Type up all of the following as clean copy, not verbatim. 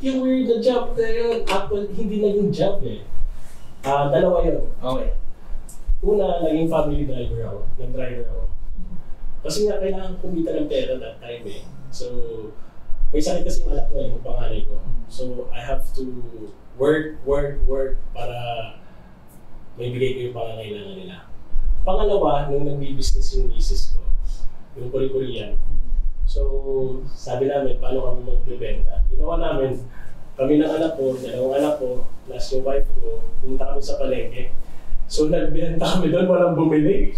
yung weird na job na yun, actually, hindi naging job eh. Dalawa yun. Okay. Una, naging family driver ako. Nag-driver ako. Kasi nga, kailangan kumita ng pera that time eh. So, may sakit kasi yung anak ko eh, yung panganay ko. So, I have to work para may bigay ko yung pangangailangan nila. Pangalawa, nung nag-business yung misis ko, yung Korean. So, sabi namin, paano kami magbibenta? Ginawa namin, kami ng anak ko, dalawang anak ko, plus yung wife ko, pumunta kami sa palengke. So, nagbenta kami doon, walang bumili.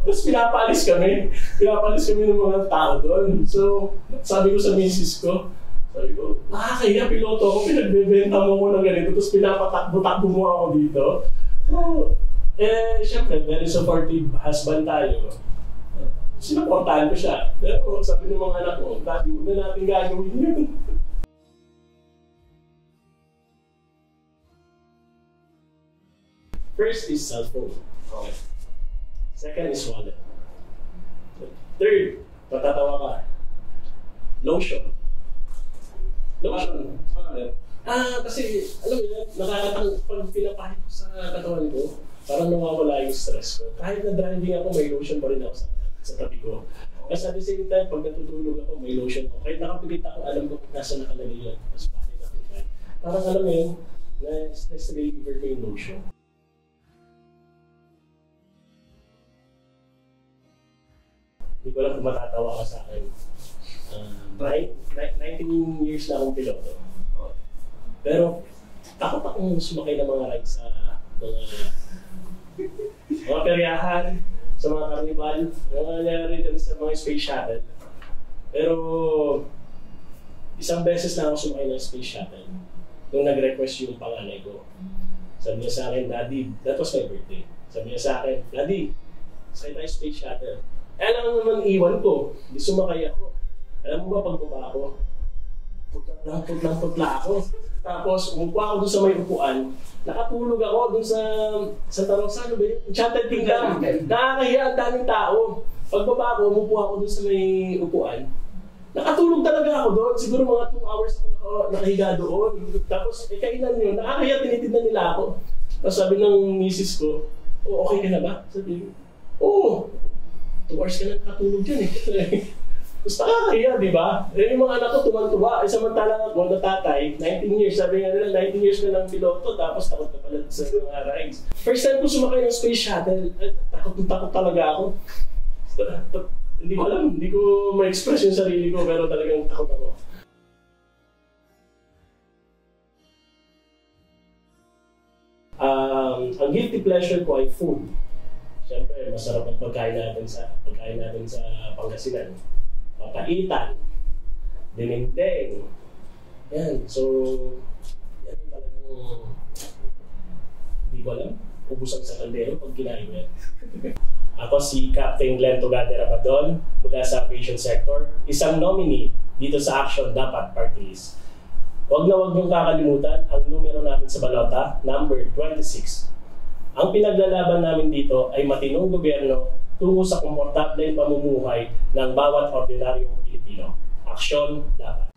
Tapos pinapalis kami ng mga tao doon. So, sabi ko sa misis ko, nakakahiya, piloto ako, pinagbebenta mo ko ng ganito, tapos pinapatakbo-takbo mo ako dito. So, syempre, very supportive husband tayo. Sinuportahan ko siya. Pero sabi ng mga anak ko, dati huwag na natin gagawin yun. First is cellphone. Okay. Second is wallet. Third, patatawa ka. Lotion. Lotion. Kasi, alam mo yun, nakakatang pag pinapahit ko sa katawan ko, parang nawawala yung stress ko. Kahit na driving ako, may lotion pa rin ako sa tabi ko. Kasi at the same time, pag natutulog ako, may lotion ako. Kahit nakapigit ako, alam ko kung nasa nakalagay yun. Tapos bakit ako yun. Parang alam mo yun, na stress reliever ko yung lotion. Hindi ko alam kung matatawa ka sa akin. 19 years na akong piloto. Pero takot akong sumakay ng mga rides sa mga peryahan, sa mga carnival, mga nangyari dyan sa mga space shuttle. Pero isang beses na ako sumakay ng space shuttle nung nag-request yung panganay ko. Sabi niya sa akin, Daddy, that was my birthday. Sabi niya sa akin, Daddy, sakay tayo space shuttle. Alam naman iwan ko, di sumakay ako. Alam mo ba pagbaba ako? Putlang-putla ako. Tapos umupo ako doon sa may upuan. Nakatulog ako doon sa Tarosa, ano ba yun? Enchanted Kingdom. Nakakahiya ang daming tao. Pagbaba ako, umupo ako doon sa may upuan. Nakatulog talaga ako doon. Siguro mga 2 hours ako nakahiga doon. Tapos kailan yun, nakakahiya, tinitid nila ako. Tapos sabi ng misis ko, oh, okay ka na ba? Sabi ko, 2 hours ka na nakatulog dyan eh. Tapos nakakahiya, di ba? Yung mga anak ko tuman-tuwa. Samantalang ako na tatay, 19 years. Sabi nga nila, 19 years ka ng piloto, tapos takot ka pala sa mga rides. First time ko sumakay ng space shuttle, takot talaga ako. Hindi ko alam, hindi ko ma-express yung sarili ko, pero talagang takot ako. Ang guilty pleasure ko ay food. Siyempre, masarap ang pagkain natin sa Pangasinan. Papaitan, dinengdeng. Yan. So, yan talagang hindi ko alam. Ubusan sa kaldero pag kinain mo yan. Ako si Captain Glenn Tugade Rabadon mula sa aviation sector. Isang nominee dito sa Action Dapat Party List. Huwag niyong kakalimutan ang numero namin sa balota, number 26. Ang pinaglalaban namin dito ay matinong gobyerno tungo sa komportableng pamumuhay ng bawat ordinaryong Pilipino. Aksyon dapat.